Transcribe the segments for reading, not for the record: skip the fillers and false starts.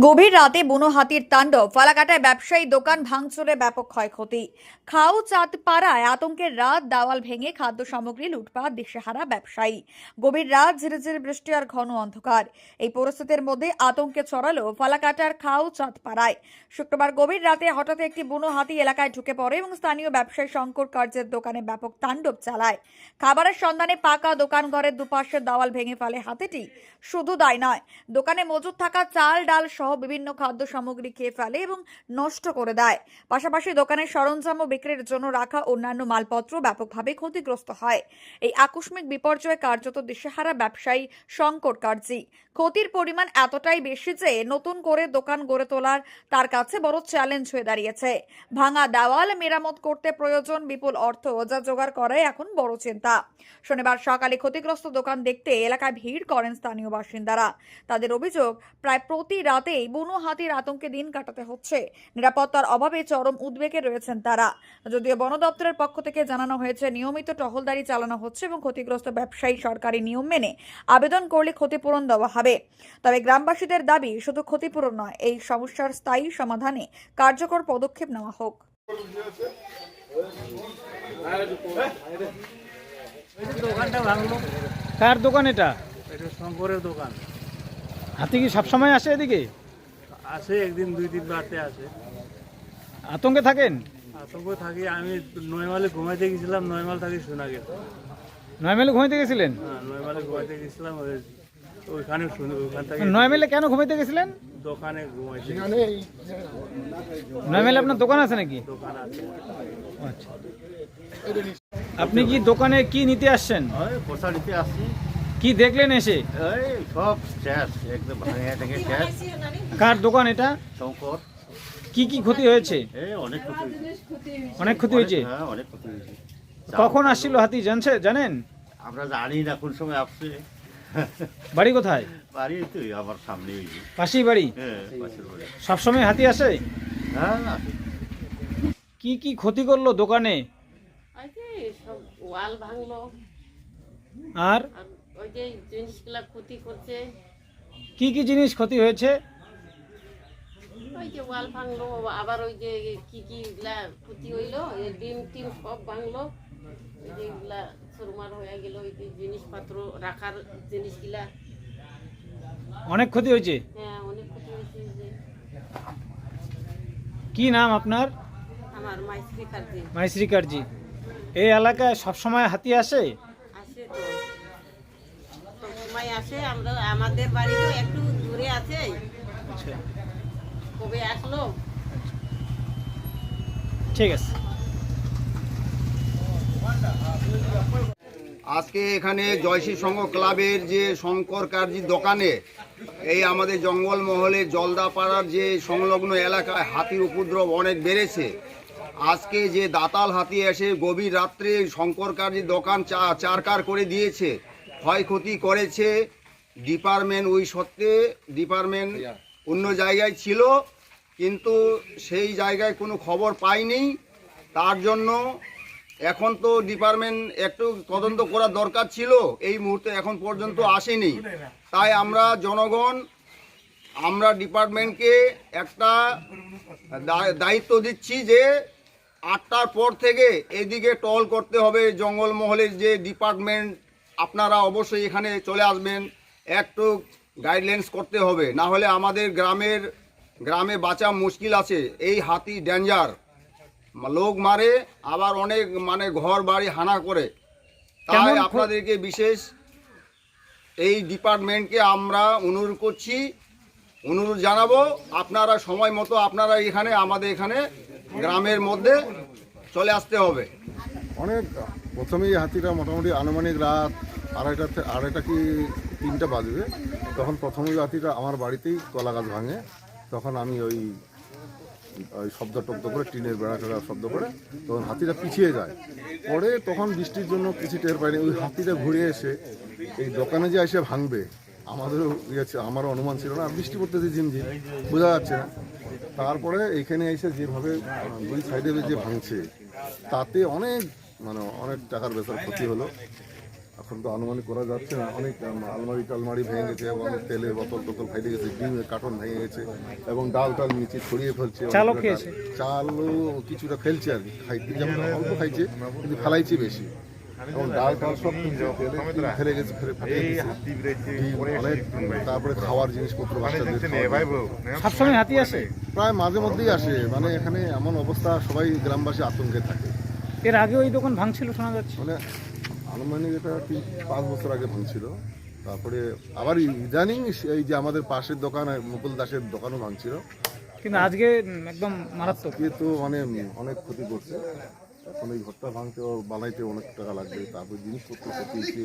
গভীর রাতে বুনো হাতির তাণ্ডব, ফালাকাটায় ব্যবসায়ী দোকান ভাঙচুরে ব্যাপক ক্ষয়ক্ষতি। খাও চাঁদপাড়ায় আতঙ্কের রাত, দেওয়াল ভেঙে খাদ্য সামগ্রী লুটপাট, দিশেহারা ব্যবসায়ী। গভীর রাত, ঝিরিঝিরি বৃষ্টি আর ঘন অন্ধকার। এই পরিস্থিতির মধ্যে আতঙ্কে ছড়ালো ফালাকাটার খাও চাঁদপাড়ায়। শুক্রবার গভীর রাতে হঠাৎ একটি বুনো হাতি এলাকায় ঢুকে পড়ে এবং স্থানীয় ব্যবসায়ী শঙ্কর কার্যের দোকানে ব্যাপক তাণ্ডব চালায়। খাবারের সন্ধানে পাকা দোকান ঘরের দুপাশের দেওয়াল ভেঙে ফেলে হাতিটি। শুধু তাই নয়, দোকানে মজুদ থাকা চাল, ডাল সহ বিভিন্ন খাদ্য সামগ্রী খেয়ে ফেলে এবং নষ্ট করে দেয়। পাশাপাশি দোকানের সরঞ্জাম ও বিক্রির জন্য রাখা অন্যান্য মালপত্র ব্যাপকভাবে ক্ষতিগ্রস্ত হয়। এই আকস্মিক বিপর্যয়ে কার্যত দিশেহারা ব্যবসায়ী শঙ্কর কার্জি। ক্ষতির পরিমাণ এতটাই বেশি যে নতুন করে দোকান গড়ে তোলার তার কাছে বড় চ্যালেঞ্জ হয়ে দাঁড়িয়েছে। ভাঙা দেওয়াল মেরামত করতে প্রয়োজন বিপুল অর্থ, যা জোগাড় করাই এখন বড় চিন্তা। শনিবার সকালে ক্ষতিগ্রস্ত দোকান দেখতে এলাকায় ভিড় করেন স্থানীয় বাসিন্দারা। তাদের অভিযোগ, প্রায় প্রতি রাতেই বুনো হাতির আতঙ্কে দিন কাটাতে হচ্ছে। নিরাপত্তার অভাবে চরম উদ্বেগে রয়েছেন তারা। যদিও বন দপ্তরের পক্ষ থেকে জানানো হয়েছে, নিয়মিত টহলদারি চালানো হচ্ছে এবং ক্ষতিগ্রস্ত ব্যবসায়ী সরকারি নিয়ম মেনে আবেদন করলে ক্ষতিপূরণ দেওয়া হবে। তবে গ্রামবাসীদের দাবি, শুধু ক্ষতিপূরণ নয়, এই সমস্যার স্থায়ী সমাধানে কার্যকর পদক্ষেপ নেওয়া হোক। দোকানটা ভাঙলো। কার দোকান এটা? এটা শঙ্করের দোকান। হাতি কি সবসময় আসে এদিকে? আসে, একদিন দুই দিন রাতে আসে। আতঙ্কে থাকেন? আতঙ্ক থাকি। আমি 9 মাইলে ঘুমাইতে গেছিলাম, 9 মাইল থাকি শোনা গেছে। 9 মাইলে ঘুমাইতে গেছিলেন? হ্যাঁ, 9 মাইলে ঘুমাইতে গেছিলাম, ওইখানে শুনে ওইখান থেকে 9 মাইলে কেন ঘুমাইতে গেছিলেন? দোকানে ঘুমাইতে। 9 মাইলে আপনার দোকান আছে নাকি? দোকান আছে। আচ্ছা, আপনি কি দোকানে কি নিতে আসছেন? ওই পোষা নিতে আসছি। কি দেখলেন এসে? এই সব শেষ, একদম ভাঙে থেকে শেষ। কার দোকান এটা? শঙ্কর। কি কি ক্ষতি হয়েছে? এই অনেক ক্ষতি হয়েছে। অনেক ক্ষতি হয়েছে। হ্যাঁ, অনেক ক্ষতি হয়েছে। কখন আসছিল হাতি জানেন? আমরা জানি না কোন সময় আসছে। বাড়ি কোথায়? বাড়ি তো আমার সামনে হয়েছে। পাশেই বাড়ি? হ্যাঁ, পাশের বাড়ি। সবসময় হাতি আসে? হ্যাঁ, আসে। কি কি ক্ষতি করলো দোকানে? ওই যে সব ওয়াল ভাঙলো, আর আর ওই যে জিনিসগুলা ক্ষতি করছে। কি কি জিনিস ক্ষতি হয়েছে? ওই যে ওয়াল ভাঙলো, আবার ওই যে কি কি গুলা ক্ষতি হইলো, এই ডিম টিম সব ভাঙলো। ওই যে এগুলা চুরমার হয়ে গেল, ওই যে জিনিসপত্র রাখার জিনিসগুলা। অনেক ক্ষতি হয়েছে। হ্যাঁ, অনেক ক্ষতি হয়েছে। যে কি নাম আপনার? আমার মাইস্ত্রি কার্যে মাইশ্রী কার্জি। এই এলাকায় সবসময় হাতি আসে? আসে, তো সব সময় আসে। আমরা আমাদের বাড়ি তো একটু দূরে আছে। আচ্ছা, কবে আসলো? ঠিক আছে। আজকে এখানে জয়শ্রী সংঘ ক্লাবের যে শঙ্কর কার্জির দোকানে এই আমাদের জঙ্গলমহলে জলদাপাড়ার যে সংলগ্ন এলাকায় হাতির উপদ্রব অনেক বেড়েছে। আজকে যে দাতাল হাতি এসে গভীর রাত্রে শঙ্কর কার্জির দোকান চারকার করে দিয়েছে, ক্ষয়ক্ষতি করেছে। ডিপার্টমেন্ট ওই সত্ত্বে ডিপার্টমেন্ট অন্য জায়গায় ছিল, কিন্তু সেই জায়গায় কোনো খবর পাইনি। তার জন্য এখন তো ডিপার্টমেন্ট একটু তদন্ত করার দরকার ছিল, এই মুহূর্তে এখন পর্যন্ত আসেনি। তাই আমরা জনগণ, আমরা ডিপার্টমেন্টকে একটা দায়িত্ব দিচ্ছি যে 8টার পর থেকে এদিকে টহল করতে হবে। জঙ্গলমহলের যে ডিপার্টমেন্ট, আপনারা অবশ্যই এখানে চলে আসবেন, একটু গাইডলাইন্স করতে হবে, না হলে আমাদের গ্রামে বাঁচা মুশকিল আছে। এই হাতি ডেঞ্জার, লোক মারে, আবার অনেক ঘর বাড়ি হানা করে। তাই আপনাদেরকে বিশেষ এই ডিপার্টমেন্টকে আমরা অনুরোধ করছি, অনুরোধ জানাবো, আপনারা সময় মতো আপনারা এখানে আমাদের এখানে গ্রামের মধ্যে চলে আসতে হবে। অনেক প্রথমেই হাতিটা মোটামুটি আনুমানিক রাত আড়াইটা কি 3টা বাজবে, তখন প্রথমেই হাতিটা আমার বাড়িতেই কলা গাছ ভাঙে। তখন আমি ওই শব্দ টব্দ করে, টিনের বেড়া টেড়া শব্দ করে, তখন হাতিটা পিছিয়ে যায়। পরে তখন বৃষ্টির জন্য কিছু টের পাইনি। ওই হাতিটা ঘুরে এসে এই দোকানে যে এসে ভাঙবে, আমাদেরও আমারও অনুমান ছিল না। বৃষ্টি পড়তেছে ঝিমঝিম, বোঝা যাচ্ছে না। তারপরে এখানে এসে যেভাবে দুই সাইডে যে ভাঙছে, তাতে অনেক টাকার বেচার ক্ষতি হলো। এখন এখন তো আনুমানিক করা যাচ্ছে না। অনেক আলমারি টালমারি ভেঙে গেছে এবং তেলের বোতল টোতল ফাইটে গেছে, ডিমের কার্টন ভেঙে গেছে এবং ডাল টাল নিচে ছড়িয়ে ফেলছে। চালও খেয়েছে? চালও কিছুটা ফেলছে আর কি, খাইতে যেমন অল্প খাইছে কিন্তু ফেলাইছে বেশি, এবং ডাল টাল সব ফেলে গেছে, ফেলে অনেক। তারপরে খাওয়ার জিনিসপত্র বাচ্চাদের সবসময় হাতি আসে? প্রায় মাঝে মধ্যেই আসে। মানে এখানে এমন অবস্থা, সবাই গ্রামবাসী আতঙ্কে থাকে। এর আগে ওই দোকান ভাঙছিল শোনা যাচ্ছে? মানে আনুমানিক এটা 5 বছর আগে ভাঙছিল, তারপরে আবার ইদানিং এই যে আমাদের পাশের দোকান মুকুল দাসের দোকানও ভাঙছিল, কিন্তু আজকে একদম মারাত্মক। এ তো মানে অনেক ক্ষতি করছে। এখন এই ঘরটা ভাঙতে ও বানাইতে অনেক টাকা লাগবে, তারপর জিনিসপত্র ক্ষতিছে,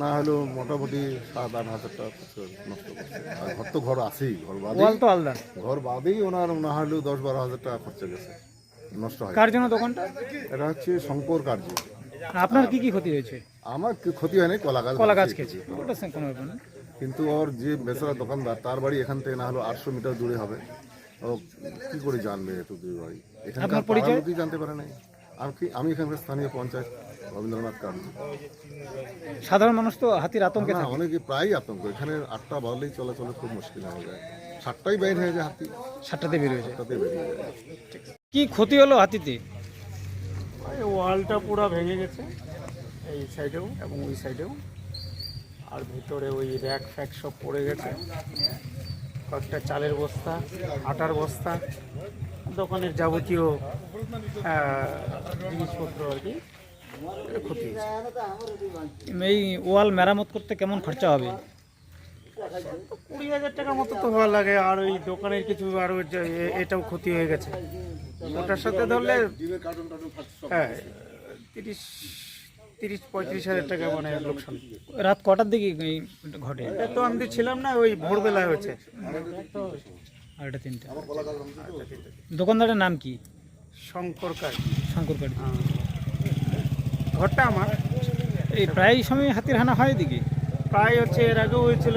না হলেও মোটামুটি 7-8 হাজার টাকা নষ্ট করছে। আর ঘর তো ঘর আছেই, ঘর ওয়াল বাদেই তো আলাদা। ঘর বাদেই ওনার না হলেও 10-12 হাজার টাকা খরচা গেছে, নষ্ট হয়। কার জন্য দোকানটা? এটা হচ্ছে শঙ্কর কার্য। আপনার কি কি ক্ষতি হয়েছে? আমার ক্ষতি হয়নি, কলা গাছ কলা গাছ ভাঙছে। খেয়েছে, ওটা কোনো ব্যাপার না। কিন্তু ওর যে বেচারা দোকানদার, তার বাড়ি এখান থেকে না হলো 800 মিটার দূরে হবে, ও কি করে জানবে এত দূরে বাড়ি? এখানকার আপনার পরিচয়? লোকই জানতে পারে নাই। আমি এখানকার স্থানীয় পঞ্চায়েত রবীন্দ্রনাথ কার্য। সাধারণ মানুষ তো হাতির আতঙ্কে না, থাকে। অনেকে প্রায়ই আতঙ্ক। এখানে 8টা বাজলেই চলাচলে খুব মুশকিল হয়ে যায়। 7টাই বাইর হয়ে যায় হাতি, 7টাতে বের হয়েছে। 7টাতে বেরিয়ে যায়। কি ক্ষতি হলো হাতিতে? এই ওয়ালটা পুরো ভেঙে গেছে, এই সাইডেও এবং ওই সাইডেও, আর ভিতরে ওই র্যাক ফ্যাক সব পড়ে গেছে, কয়েকটা চালের বস্তা, আটার বস্তা, দোকানের যাবতীয় জিনিসপত্র আর কি ক্ষতি হয়েছে। এই ওয়াল মেরামত করতে কেমন খরচা হবে? 20,000 টাকার মতো তো হওয়া লাগে, আর ওই দোকানের কিছু আরও এটাও ক্ষতি হয়ে গেছে, ওটার সাথে ধরলে হ্যাঁ 30-35 হাজার টাকা মানে লোকসান। রাত কটার দিকে এই ঘটে? এটা তো আমি তো ছিলাম না, ওই ভোরবেলায় হয়েছে। 2:30। দোকানদারের নাম কি? শঙ্কর কাজ, শঙ্কর কার্য। ঘরটা আমার এই প্রায় সময় হাতির হানা হয় এদিকে? প্রায় হচ্ছে, এর আগেও হয়েছিল,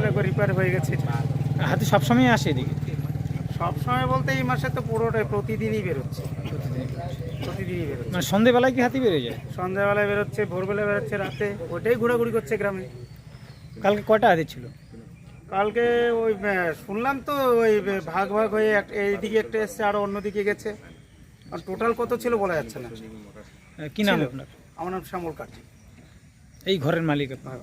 একবার রিপেয়ার হয়ে গেছে। হাতি সবসময় আসে এদিকে? সব সময় বলতে এই মাসে তো পুরোটাই প্রতিদিনই বেরোচ্ছে, প্রতিদিনই বেরোচ্ছে। মানে সন্ধেবেলায় কি হাতি বেরোয় যায়? সন্ধ্যাবেলায় বেরোচ্ছে, ভোরবেলায় বেরোচ্ছে, রাতে ওটাই ঘোরাঘুরি করছে গ্রামে। কালকে কয়টা হাতি ছিল? কালকে ওই শুনলাম তো ওই ভাগ ভাগ হয়ে এইদিকে একটা এসছে, আরও অন্যদিকে গেছে, আর টোটাল কত ছিল বলা যাচ্ছে না। কি নাম ছিল। আপনার? আমার নাম শ্যামল কাঠ। এই ঘরের মালিক আপনার?